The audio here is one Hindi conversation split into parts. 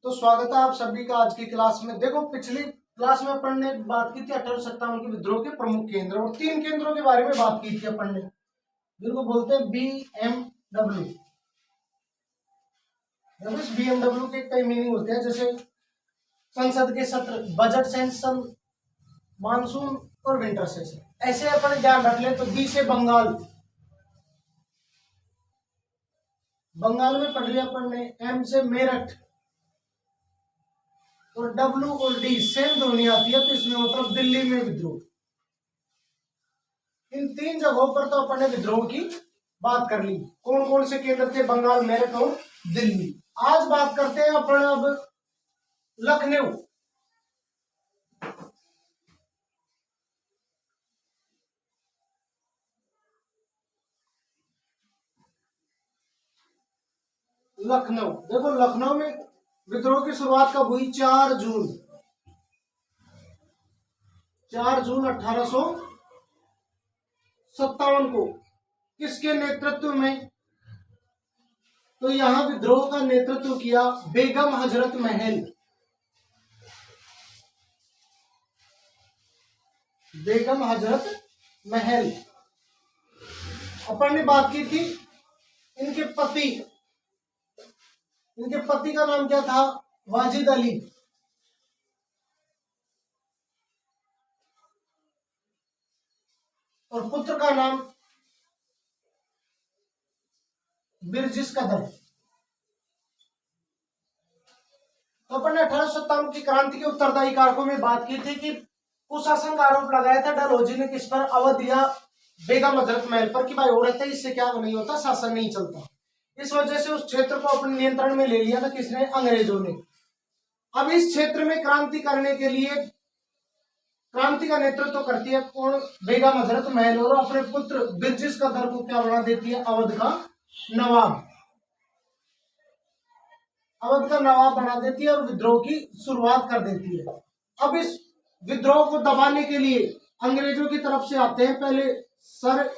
तो स्वागत है आप सभी का आज की क्लास में। देखो, पिछली क्लास में अपन ने बात की थी 1857 के विद्रोह के प्रमुख केंद्र और 3 केंद्रों के बारे में बात की थी अपन ने, जिनको बोलते हैं BMW। BMW के कई मीनिंग होते हैं, जैसे संसद के सत्र, बजट सेशन, मानसून और विंटर सेशन। ऐसे अपन ध्यान रख ले। तो बी से बंगाल, बंगाल में पढ़ लिया अपन ने। एम से मेरठ और डब्ल्यू और डी सेम ध्वनि आती है, तो इसमें मतलब दिल्ली में विद्रोह। इन 3 जगहों पर तो अपन ने विद्रोह की बात कर ली। कौन कौन से केंद्र थे? बंगाल, मेरठ और दिल्ली। आज बात करते हैं अपन अब लखनऊ। लखनऊ, देखो लखनऊ में विद्रोह की शुरुआत कब हुई? 4 जून 1857 को। किसके नेतृत्व में? तो यहां विद्रोह का नेतृत्व किया बेगम हजरत महल। बेगम हजरत महल। अपन ने बात की थी इनके पति का नाम क्या था? वाजिद अली। और पुत्र का नाम बिरजिस कदर। तो अपन ने 1857 की क्रांति के उत्तरदायी कारकों में बात की थी कि कुशासन का आरोप लगाया था डलहौजी ने किस पर? अवध या बेगम हजरत महल पर, कि भाई औरत है, इससे क्या नहीं होता, शासन नहीं चलता। इस वजह से उस क्षेत्र को अपने नियंत्रण में ले लिया था। किसने? अंग्रेजों ने। अब इस क्षेत्र में क्रांति करने के लिए क्रांति का नेतृत्व करती है कौन? बेगम हजरत महल। और अपने पुत्र बिरजिस कदर को क्या बना देती है? अवध का नवाब। अवध का नवाब बना देती है और विद्रोह की शुरुआत कर देती है। अब इस विद्रोह को दबाने के लिए अंग्रेजों की तरफ से आते हैं पहले सर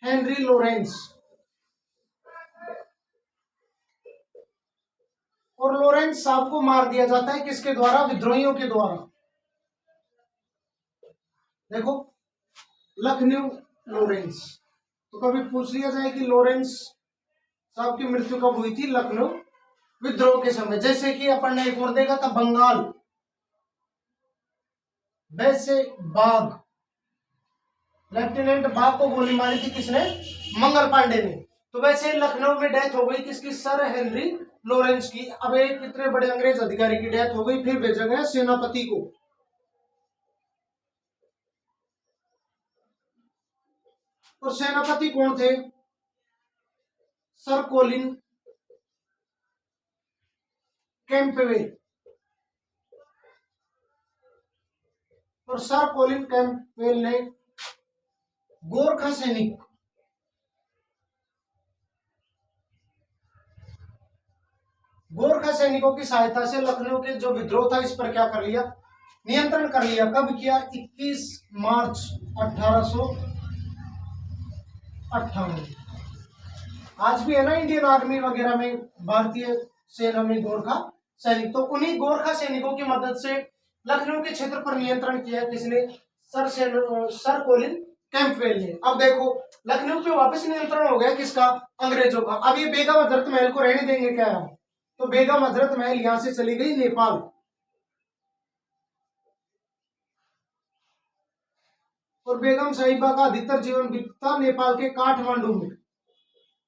हेनरी लॉरेंस। और लॉरेंस साहब को मार दिया जाता है। किसके द्वारा? विद्रोहियों के द्वारा। देखो, लखनऊ लॉरेंस। तो कभी पूछ लिया जाए कि लॉरेंस साहब की मृत्यु कब हुई थी? लखनऊ विद्रोह के समय। जैसे कि अपन ने एक और देखा था बंगाल, वैसे बाग, लेफ्टिनेंट बाग को गोली मारी थी किसने? मंगल पांडे ने। तो वैसे लखनऊ में डेथ हो गई किसकी? सर हेनरी लॉरेंस की। अब एक इतने बड़े अंग्रेज अधिकारी की डेथ हो गई, फिर भेजा गया सेनापति को। और सेनापति कौन थे? Sir Colin Campbell. और सर कोलिन कैंपवेल ने गोरखा सैनिकों की सहायता से लखनऊ के जो विद्रोह था इस पर क्या कर लिया? नियंत्रण कर लिया। कब किया? 21 मार्च 1858। आज भी है ना इंडियन आर्मी वगैरह में, भारतीय सेना में गोरखा सैनिक। तो उन्हीं गोरखा सैनिकों की मदद से लखनऊ के क्षेत्र पर नियंत्रण किया किसने? सर कोलिन कैंपवेल ने। अब देखो, लखनऊ पे वापस नियंत्रण हो गया किसका? अंग्रेजों का। अब ये बेगम हजरत महल को रहने देंगे क्या? तो बेगम हजरत महल यहां से चली गई नेपाल। और बेगम साहिबा का अधिकतर जीवन बीता नेपाल के काठमांडू में।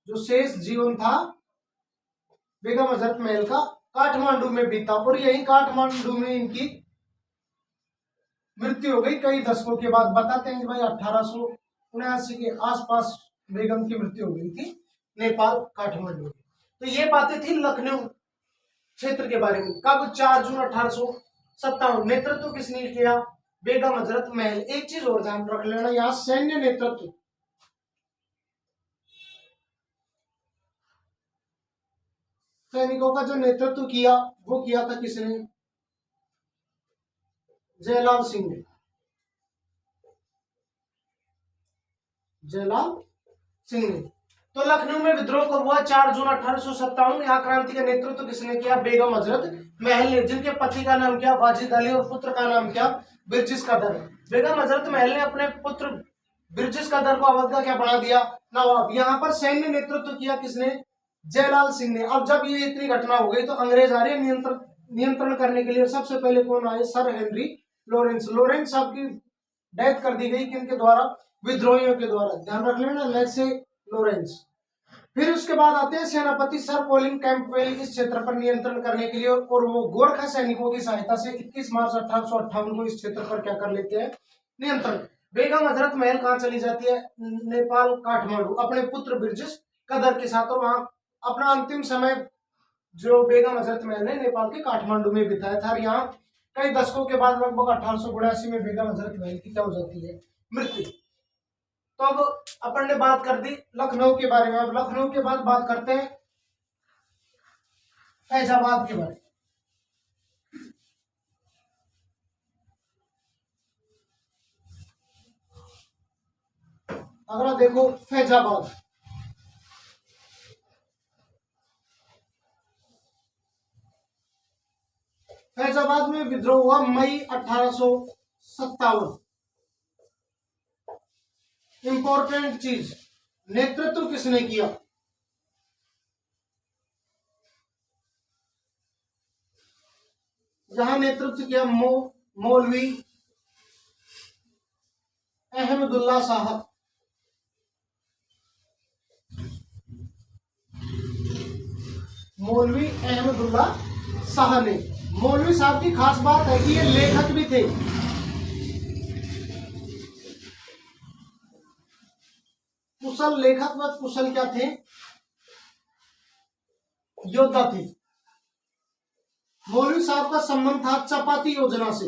जो शेष जीवन था बेगम हजरत महल का काठमांडू में बीता। और यही काठमांडू में इनकी मृत्यु हो गई कई दशकों के बाद। बताते हैं कि भाई 1879 के आसपास बेगम की मृत्यु हो गई थी नेपाल काठमांडू में। तो ये बातें थी लखनऊ क्षेत्र के बारे में। कब? 4 जून 1857। नेतृत्व किसने किया? बेगम हजरत महल। एक चीज और ध्यान रख लेना, यहाँ सैन्य नेतृत्व, सैनिकों का जो नेतृत्व किया वो किया था किसने? जयलाल सिंह ने। जयलाल सिंह ने। तो लखनऊ में विद्रोह कब हुआ? 4 जून 1857। यहाँ क्रांति का नेतृत्व किसने किया? बेगम हजरत महल ने, जिनके पति का नाम क्या? वाजिद अली, और पुत्र का नाम क्या? बिरजिस कदर। बेगम हजरत महल ने अपने पुत्र बिरजिस कदर को अवध का क्या बना दिया? नवाब। यहाँ पर सैन्य नेतृत्व किया किसने? जयलाल सिंह ने। अब जब ये इतनी घटना हो गई तो अंग्रेज आ रहे नियंत्रण करने के लिए। सबसे पहले कौन आए? Sir Henry Lawrence. लॉरेंस साहब की डेथ कर दी गई, किनके द्वारा? विद्रोहियों के द्वारा। ध्यान रख लेना, लेसे लॉरेंस। फिर उसके बाद आते हैं सेनापति सर कॉलिन कैंपबेल इस क्षेत्र पर नियंत्रण करने के लिए, और वो गोरखा सैनिकों की सहायता से 21 मार्च 1858 को इस क्षेत्र पर क्या कर लेते हैं? नियंत्रण। बेगम हजरत महल कहाँ चली जाती है? नेपाल, काठमांडू, अपने पुत्र बिरजिस कदर के साथ। और वहां अपना अंतिम समय जो बेगम हजरत महल ने नेपाल के काठमांडू में बिताया था। यहाँ कई दशकों के बाद लगभग 1882 में बेगम हजरत महल की क्या हो जाती है? मृत्यु। तो अब अपन ने बात कर दी लखनऊ के बारे में। अब लखनऊ के बाद बात करते हैं फैजाबाद के बारे में। अगला देखो फैजाबाद। फैजाबाद में विद्रोह हुआ मई 1857। इंपॉर्टेंट चीज, नेतृत्व किसने किया? जहां नेतृत्व किया मौलवी अहमदुल्ला साहब। मौलवी अहमदुल्ला शाह ने। मौलवी साहब की खास बात है कि ये लेखक भी थे। कुशल लेखक व कुशल क्या थे? योद्धा थे। मौलवी साहब का संबंध था चपाती योजना से।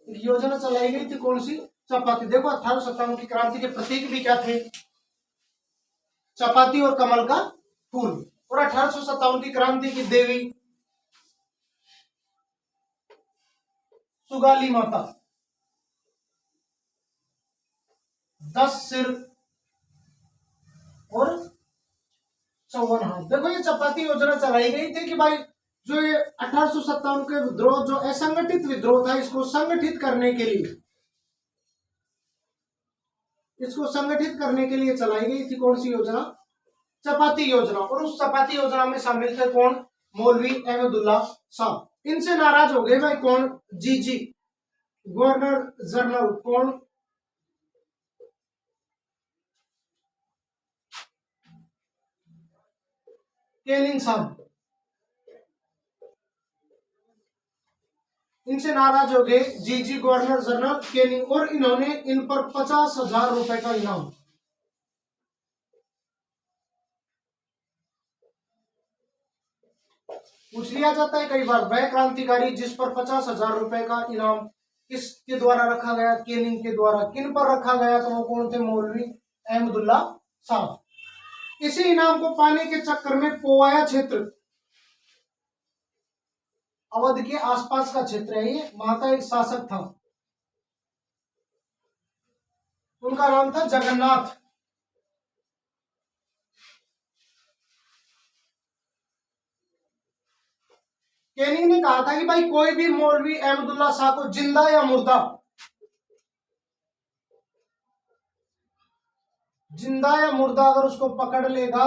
योजना चलाई गई थी, कौन सी? चपाती। देखो 1857 की क्रांति के प्रतीक भी क्या थे? चपाती और कमल का फूल। और 1857 की क्रांति की देवी सुगाली माता, 10 सिर और 54 हाथ। देखो ये चपाती योजना चलाई गई थी कि भाई जो ये 1857 के विद्रोह, जो असंगठित विद्रोह था, इसको संगठित करने के लिए, चलाई गई थी कौन सी योजना? चपाती योजना। और उस चपाती योजना में शामिल थे कौन? मौलवी अहमदुल्ला साहब। इनसे नाराज हो गए भाई कौन? जी गवर्नर जनरल कौन? केनिंग साहब। इनसे नाराज हो गए जी गवर्नर जनरल केनिंग, और इन्होंने इन पर 50,000 रुपए का इनाम, पूछ लिया जाता है कई बार, वह क्रांतिकारी जिस पर 50,000 रुपए का इनाम किसके द्वारा रखा गया? केनिंग के द्वारा। किन पर रखा गया? तो वो कौन थे? मौलवी अहमदुल्ला साहब। इसी इनाम को पाने के चक्कर में पोवाया क्षेत्र, अवध के आसपास का क्षेत्र है ये, वहां का एक शासक था, उनका नाम था जगन्नाथ। केनिंग ने कहा था कि भाई कोई भी मौलवी अहमदुल्ला शाह को जिंदा या मुर्दा, अगर उसको पकड़ लेगा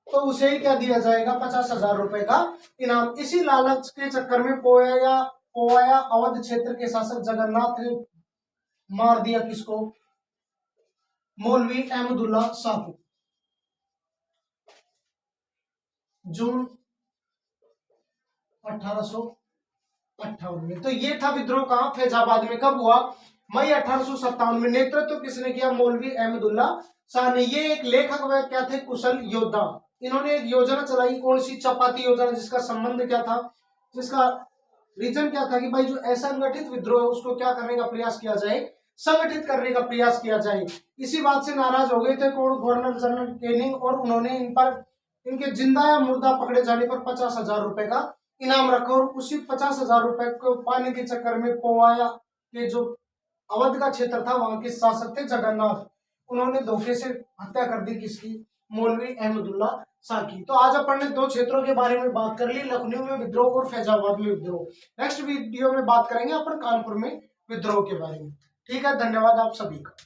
तो उसे ही क्या दिया जाएगा? 50,000 रुपए का इनाम। इसी लालच के चक्कर में पोवाया अवध क्षेत्र के शासक जगन्नाथ ने मार दिया किसको? मौलवी अहमदुल्ला शाह को, जून 1858 में। तो ये था विद्रोह कहां? फैजाबाद में। कब हुआ? मई 1857 में। नेतृत्व किसने किया? मौलवी अहमदुल्ला शाह ने। ये एक लेखक व क्या थे? कुशल योद्धा। इन्होंने एक योजना चलाई, कौन सी? चपाती योजना, जिसका संबंध क्या था? जिसका रीजन क्या था कि भाई जो असंगठित विद्रोह है उसको क्या करने का प्रयास किया जाए? संगठित करने का प्रयास किया जाए। इसी बात से नाराज हो गए थे कौन? गवर्नर जनरल केनिंग, और उन्होंने इन पर, इनके जिंदा या मुर्दा पकड़े जाने पर 50,000 रुपए का इनाम रखा। और उसी 50,000 रुपए को पाने के चक्कर में पोवाया के जो अवध का क्षेत्र था, वहां के शासक थे जगन्नाथ, उन्होंने धोखे से हत्या कर दी किसकी, मौलवी अहमदुल्ला शाह की। तो आज अपन ने दो क्षेत्रों के बारे में बात कर ली, लखनऊ में विद्रोह और फैजाबाद में विद्रोह। नेक्स्ट वीडियो में बात करेंगे अपन कानपुर में विद्रोह के बारे में। ठीक है, धन्यवाद आप सभी का।